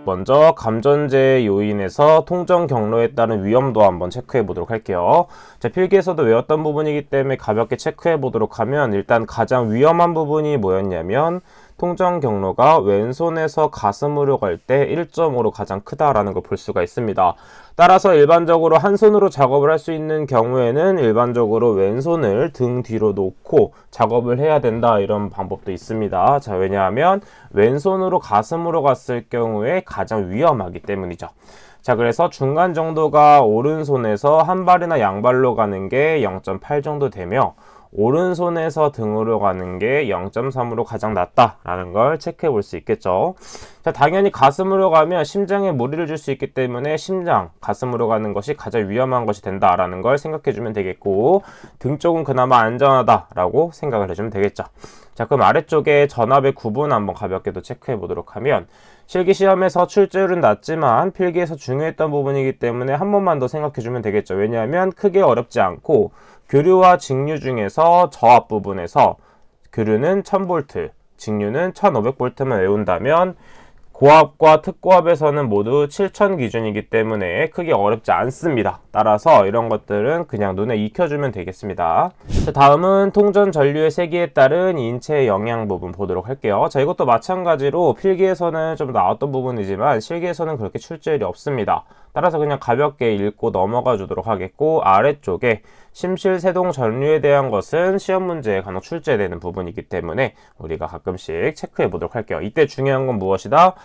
먼저 감전제 요인에서 통전 경로에 따른 위험도 한번 체크해 보도록 할게요. 자, 필기에서도 외웠던 부분이기 때문에 가볍게 체크해 보도록 하면, 일단 가장 위험한 부분이 뭐였냐면 통전 경로가 왼손에서 가슴으로 갈 때 1.5로 가장 크다라는 걸 볼 수가 있습니다. 따라서 일반적으로 한 손으로 작업을 할 수 있는 경우에는 일반적으로 왼손을 등 뒤로 놓고 작업을 해야 된다, 이런 방법도 있습니다. 자, 왜냐하면 왼손으로 가슴으로 갔을 경우에 가장 위험하기 때문이죠. 자, 그래서 중간 정도가 오른손에서 한 발이나 양발로 가는 게 0.8 정도 되며, 오른손에서 등으로 가는 게 0.3으로 가장 낫다라는 걸 체크해 볼 수 있겠죠. 자, 당연히 가슴으로 가면 심장에 무리를 줄 수 있기 때문에 심장, 가슴으로 가는 것이 가장 위험한 것이 된다라는 걸 생각해 주면 되겠고, 등 쪽은 그나마 안전하다라고 생각을 해주면 되겠죠. 자, 그럼 아래쪽에 전압의 구분 한번 가볍게 또 체크해 보도록 하면, 실기시험에서 출제율은 낮지만 필기에서 중요했던 부분이기 때문에 한 번만 더 생각해 주면 되겠죠. 왜냐하면 크게 어렵지 않고, 교류와 직류 중에서 저압 부분에서 교류는 1000V, 직류는 1500V만 외운다면 고압과 특고압에서는 모두 7000 기준이기 때문에 크게 어렵지 않습니다. 따라서 이런 것들은 그냥 눈에 익혀주면 되겠습니다. 자, 다음은 통전 전류의 세기에 따른 인체 영향 부분 보도록 할게요. 자, 이것도 마찬가지로 필기에서는 좀 나왔던 부분이지만 실기에서는 그렇게 출제율이 없습니다. 따라서 그냥 가볍게 읽고 넘어가 주도록 하겠고, 아래쪽에 심실세동 전류에 대한 것은 시험 문제에 간혹 출제되는 부분이기 때문에 우리가 가끔씩 체크해 보도록 할게요. 이때 중요한 건 무엇이다?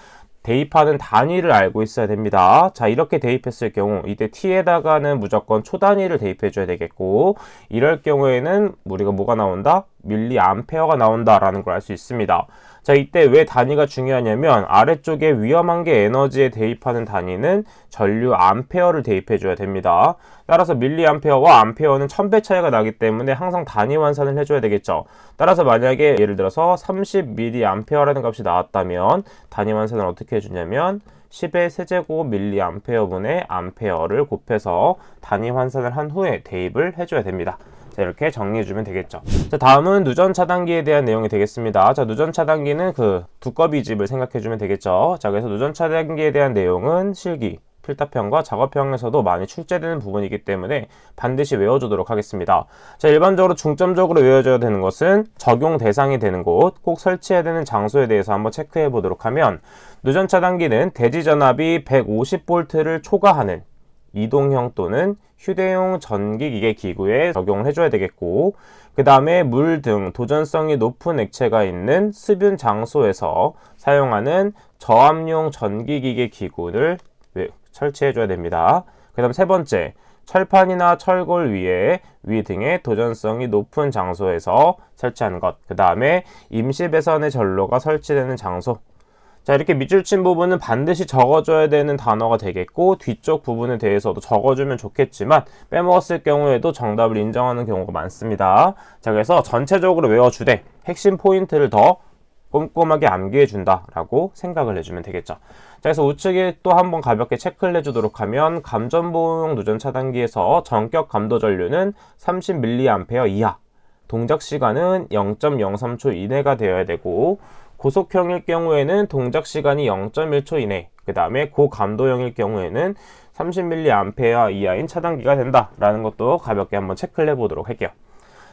대입하는 단위를 알고 있어야 됩니다. 자, 이렇게 대입했을 경우 이때 T에다가는 무조건 초단위를 대입해 줘야 되겠고, 이럴 경우에는 우리가 뭐가 나온다? 밀리암페어가 나온다라는 걸 알 수 있습니다. 자, 이때 왜 단위가 중요하냐면 아래쪽에 위험한 게 에너지에 대입하는 단위는 전류 암페어를 대입해 줘야 됩니다. 따라서 밀리암페어와 암페어는 1000배 차이가 나기 때문에 항상 단위 환산을 해줘야 되겠죠. 따라서 만약에 예를 들어서 30mA라는 값이 나왔다면 단위 환산을 어떻게 해주냐면 10의 세제곱 밀리암페어분의 암페어를 곱해서 단위 환산을 한 후에 대입을 해줘야 됩니다. 자, 이렇게 정리해주면 되겠죠. 자, 다음은 누전 차단기에 대한 내용이 되겠습니다. 자, 누전 차단기는 그 두꺼비 집을 생각해주면 되겠죠. 자, 그래서 누전 차단기에 대한 내용은 실기, 필답형과 작업형에서도 많이 출제되는 부분이기 때문에 반드시 외워주도록 하겠습니다. 자, 일반적으로 중점적으로 외워줘야 되는 것은 적용 대상이 되는 곳, 꼭 설치해야 되는 장소에 대해서 한번 체크해 보도록 하면, 누전 차단기는 대지전압이 150V를 초과하는 이동형 또는 휴대용 전기기계 기구에 적용을 해줘야 되겠고, 그 다음에 물 등 도전성이 높은 액체가 있는 습윤 장소에서 사용하는 저압용 전기기계 기구를 설치해줘야 됩니다. 그 다음 세 번째, 철판이나 철골 위에 위 등의 도전성이 높은 장소에서 설치하는 것. 그 다음에 임시 배선의 전로가 설치되는 장소. 자, 이렇게 밑줄 친 부분은 반드시 적어줘야 되는 단어가 되겠고, 뒤쪽 부분에 대해서도 적어주면 좋겠지만 빼먹었을 경우에도 정답을 인정하는 경우가 많습니다. 자, 그래서 전체적으로 외워주되 핵심 포인트를 더 꼼꼼하게 암기해준다 라고 생각을 해주면 되겠죠. 자, 그래서 우측에 또 한번 가볍게 체크를 해주도록 하면, 감전보호용 누전 차단기에서 전격 감도 전류는 30mA 이하, 동작 시간은 0.03초 이내가 되어야 되고, 고속형일 경우에는 동작 시간이 0.1초 이내, 그 다음에 고감도형일 경우에는 30mA 이하인 차단기가 된다라는 것도 가볍게 한번 체크를 해보도록 할게요.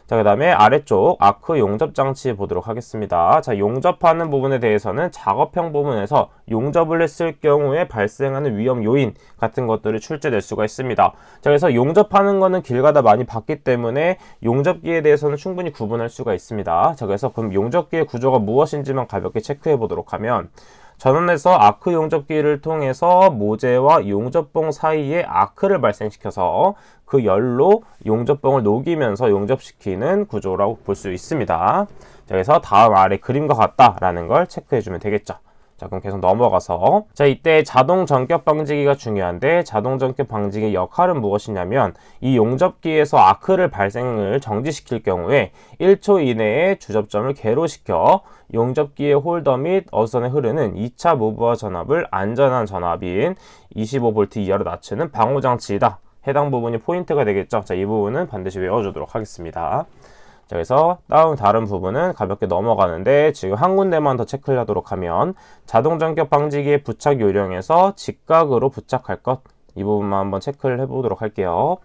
자, 그 다음에 아래쪽 아크 용접 장치 보도록 하겠습니다. 자, 용접하는 부분에 대해서는 작업형 부분에서 용접을 했을 경우에 발생하는 위험 요인 같은 것들이 출제될 수가 있습니다. 자, 그래서 용접하는 거는 길 가다 많이 봤기 때문에 용접기에 대해서는 충분히 구분할 수가 있습니다. 자, 그래서 그럼 용접기의 구조가 무엇인지만 가볍게 체크해 보도록 하면, 전원에서 아크 용접기를 통해서 모재와 용접봉 사이에 아크를 발생시켜서 그 열로 용접봉을 녹이면서 용접시키는 구조라고 볼 수 있습니다. 자, 그래서 다음 아래 그림과 같다라는 걸 체크해주면 되겠죠. 자, 그럼 계속 넘어가서, 자, 이때 자동 전격 방지기가 중요한데, 자동 전격 방지기의 역할은 무엇이냐면, 이 용접기에서 아크를 발생을 정지시킬 경우에 1초 이내에 주접점을 개로시켜 용접기의 홀더 및 어선에 흐르는 2차 무브화 전압을 안전한 전압인 25V 이하로 낮추는 방호장치이다. 해당 부분이 포인트가 되겠죠. 자, 이 부분은 반드시 외워주도록 하겠습니다. 자, 그래서 다른 부분은 가볍게 넘어가는데 지금 한 군데만 더 체크를 하도록 하면 자동 전격 방지기의 부착 요령에서 직각으로 부착할 것, 이 부분만 한번 체크를 해보도록 할게요.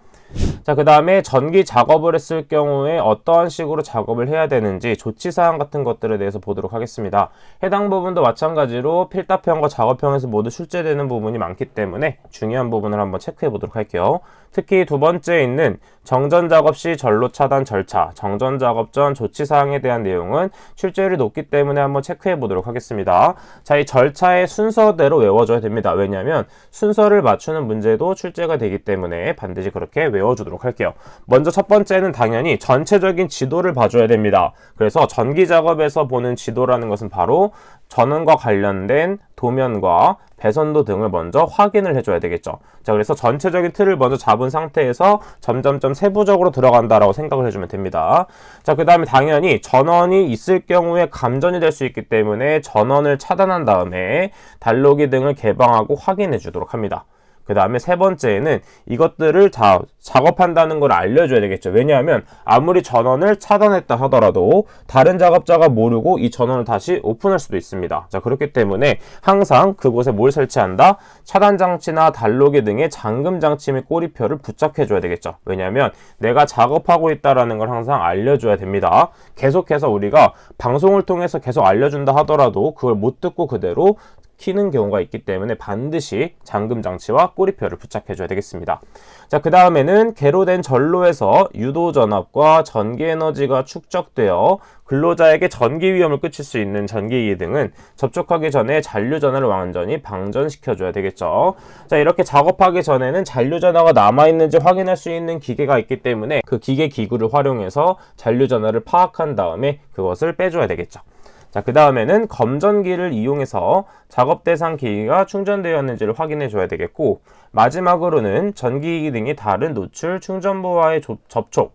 자, 그 다음에 전기 작업을 했을 경우에 어떠한 식으로 작업을 해야 되는지 조치사항 같은 것들에 대해서 보도록 하겠습니다. 해당 부분도 마찬가지로 필답형과 작업형에서 모두 출제되는 부분이 많기 때문에 중요한 부분을 한번 체크해 보도록 할게요. 특히 두 번째에 있는 정전 작업 시 전로 차단 절차, 정전 작업 전 조치사항에 대한 내용은 출제율이 높기 때문에 한번 체크해 보도록 하겠습니다. 자, 이 절차의 순서대로 외워줘야 됩니다. 왜냐하면 순서를 맞추는 문제도 출제가 되기 때문에 반드시 그렇게 외워주도록 할게요. 먼저 첫 번째는 당연히 전체적인 지도를 봐줘야 됩니다. 그래서 전기 작업에서 보는 지도라는 것은 바로 전원과 관련된 도면과 배선도 등을 먼저 확인을 해줘야 되겠죠. 자, 그래서 전체적인 틀을 먼저 잡은 상태에서 점점점 세부적으로 들어간다라고 생각을 해주면 됩니다. 자, 그 다음에 당연히 전원이 있을 경우에 감전이 될 수 있기 때문에 전원을 차단한 다음에 단로기 등을 개방하고 확인해 주도록 합니다. 그 다음에 세 번째는 이것들을 다 작업한다는 걸 알려줘야 되겠죠. 왜냐하면 아무리 전원을 차단했다 하더라도 다른 작업자가 모르고 이 전원을 다시 오픈할 수도 있습니다. 자, 그렇기 때문에 항상 그곳에 뭘 설치한다? 차단 장치나 단로기 등의 잠금 장치 및 꼬리표를 부착해 줘야 되겠죠. 왜냐하면 내가 작업하고 있다라는 걸 항상 알려줘야 됩니다. 계속해서 우리가 방송을 통해서 계속 알려준다 하더라도 그걸 못 듣고 그대로 키는 경우가 있기 때문에 반드시 잠금 장치와 꼬리표를 부착해 줘야 되겠습니다. 자, 그 다음에는 개로된 전로에서 유도 전압과 전기 에너지가 축적되어 근로자에게 전기 위험을 끼칠 수 있는 전기기 등은 접촉하기 전에 잔류 전화를 완전히 방전시켜 줘야 되겠죠. 자, 이렇게 작업하기 전에는 잔류 전화가 남아있는지 확인할 수 있는 기계가 있기 때문에 그 기계 기구를 활용해서 잔류 전화를 파악한 다음에 그것을 빼줘야 되겠죠. 자, 그 다음에는 검전기를 이용해서 작업 대상 기기가 충전되었는지를 확인해 줘야 되겠고, 마지막으로는 전기기기 등이 다른 노출 충전부와의 접촉,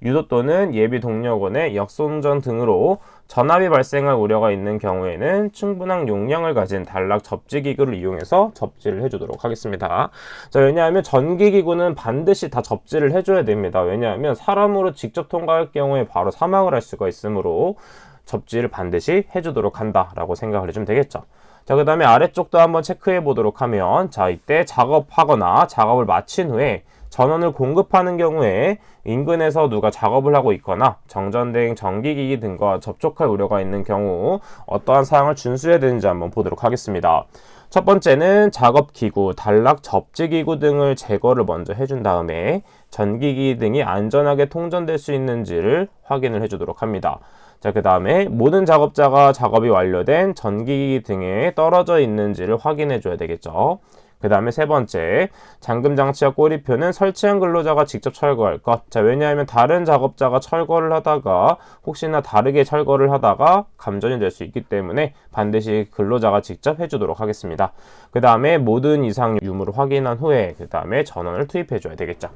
유도 또는 예비 동력원의 역송전 등으로 전압이 발생할 우려가 있는 경우에는 충분한 용량을 가진 단락 접지기구를 이용해서 접지를 해주도록 하겠습니다. 자, 왜냐하면 전기기구는 반드시 다 접지를 해줘야 됩니다. 왜냐하면 사람으로 직접 통과할 경우에 바로 사망을 할 수가 있으므로 접지를 반드시 해주도록 한다라고 생각을 해주면 되겠죠. 자, 그 다음에 아래쪽도 한번 체크해 보도록 하면, 자, 이때 작업하거나 작업을 마친 후에 전원을 공급하는 경우에 인근에서 누가 작업을 하고 있거나 정전된 전기기기 등과 접촉할 우려가 있는 경우 어떠한 사항을 준수해야 되는지 한번 보도록 하겠습니다. 첫 번째는 작업기구, 단락 접지기구 등을 제거를 먼저 해준 다음에 전기기기 등이 안전하게 통전될 수 있는지를 확인을 해주도록 합니다. 자, 그 다음에 모든 작업자가 작업이 완료된 전기기기 등에 떨어져 있는지를 확인해 줘야 되겠죠. 그 다음에 세 번째, 잠금 장치와 꼬리표는 설치한 근로자가 직접 철거할 것. 자, 왜냐하면 다른 작업자가 철거를 하다가 혹시나 다르게 철거를 하다가 감전이 될 수 있기 때문에 반드시 근로자가 직접 해주도록 하겠습니다. 그 다음에 모든 이상 유무를 확인한 후에 그 다음에 전원을 투입해 줘야 되겠죠.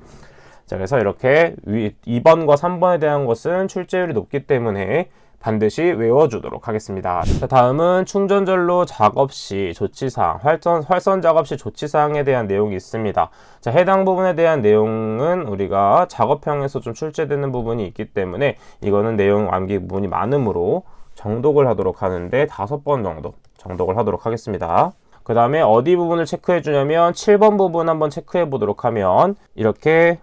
자, 그래서 이렇게 2번과 3번에 대한 것은 출제율이 높기 때문에 반드시 외워주도록 하겠습니다. 자, 다음은 충전전로 작업 시 조치사항, 활선 작업 시 조치사항에 대한 내용이 있습니다. 자, 해당 부분에 대한 내용은 우리가 작업형에서 좀 출제되는 부분이 있기 때문에 이거는 내용 암기 부분이 많으므로 정독을 하도록 하는데 5번 정도 정독을 하도록 하겠습니다. 그 다음에 어디 부분을 체크해 주냐면 7번 부분 한번 체크해 보도록 하면 이렇게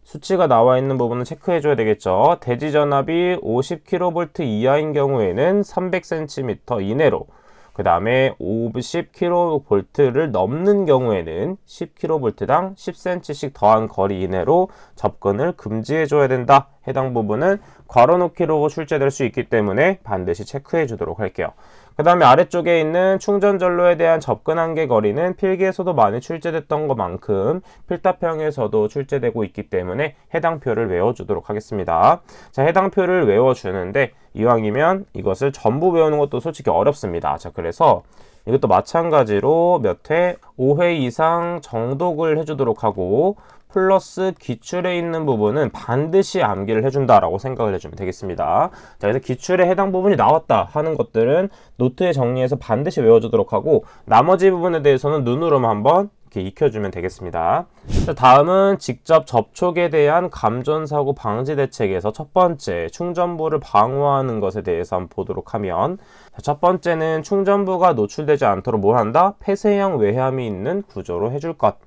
수치가 나와 있는 부분은 체크해 줘야 되겠죠. 대지 전압이 50kV 이하인 경우에는 300cm 이내로, 그 다음에 50kV를 넘는 경우에는 10kV당 10cm씩 더한 거리 이내로 접근을 금지해 줘야 된다. 해당 부분은 괄호놓기로 출제될 수 있기 때문에 반드시 체크해 주도록 할게요. 그 다음에 아래쪽에 있는 충전전로에 대한 접근 한계 거리는 필기에서도 많이 출제됐던 것만큼 필답형에서도 출제되고 있기 때문에 해당 표를 외워주도록 하겠습니다. 자, 해당 표를 외워주는데 이왕이면 이것을 전부 외우는 것도 솔직히 어렵습니다. 자, 그래서 이것도 마찬가지로 몇 회, 5회 이상 정독을 해주도록 하고 플러스 기출에 있는 부분은 반드시 암기를 해준다라고 생각을 해주면 되겠습니다. 자, 그래서 기출에 해당 부분이 나왔다 하는 것들은 노트에 정리해서 반드시 외워주도록 하고 나머지 부분에 대해서는 눈으로만 한번 이렇게 익혀주면 되겠습니다. 자, 다음은 직접 접촉에 대한 감전사고 방지 대책에서 첫 번째, 충전부를 방어하는 것에 대해서 한번 보도록 하면, 자, 첫 번째는 충전부가 노출되지 않도록 뭘 한다? 폐쇄형 외함이 있는 구조로 해줄 것.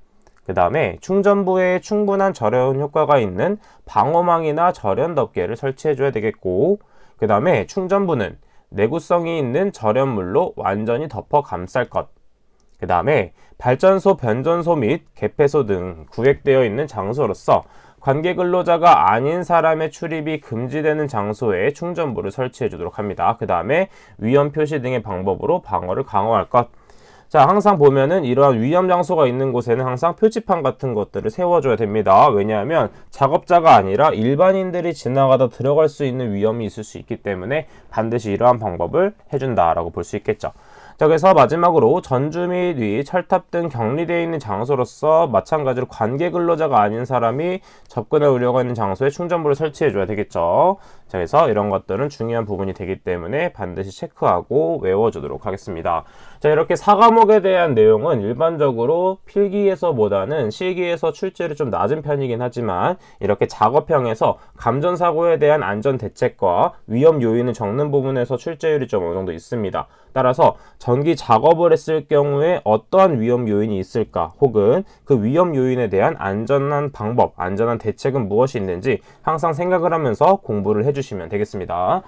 그 다음에 충전부에 충분한 절연 효과가 있는 방어망이나 절연 덮개를 설치해줘야 되겠고, 그 다음에 충전부는 내구성이 있는 절연물로 완전히 덮어 감쌀 것. 그 다음에 발전소, 변전소 및 개폐소 등 구획되어 있는 장소로서 관계 근로자가 아닌 사람의 출입이 금지되는 장소에 충전부를 설치해 주도록 합니다. 그 다음에 위험 표시 등의 방법으로 방어를 강화할 것. 자, 항상 보면은 이러한 위험 장소가 있는 곳에는 항상 표지판 같은 것들을 세워줘야 됩니다. 왜냐하면 작업자가 아니라 일반인들이 지나가다 들어갈 수 있는 위험이 있을 수 있기 때문에 반드시 이러한 방법을 해준다라고 볼 수 있겠죠. 자, 그래서 마지막으로 전주 및 위, 철탑 등 격리되어 있는 장소로서 마찬가지로 관계 근로자가 아닌 사람이 접근할 우려가 있는 장소에 충전부를 설치해줘야 되겠죠. 자, 그래서 이런 것들은 중요한 부분이 되기 때문에 반드시 체크하고 외워주도록 하겠습니다. 자, 이렇게 4과목에 대한 내용은 일반적으로 필기에서보다는 실기에서 출제율이 좀 낮은 편이긴 하지만 이렇게 작업형에서 감전사고에 대한 안전대책과 위험 요인을 적는 부분에서 출제율이 좀 어느 정도 있습니다. 따라서 전기 작업을 했을 경우에 어떠한 위험 요인이 있을까, 혹은 그 위험 요인에 대한 안전한 방법, 안전한 대책은 무엇이 있는지 항상 생각을 하면서 공부를 해주시면 되겠습니다.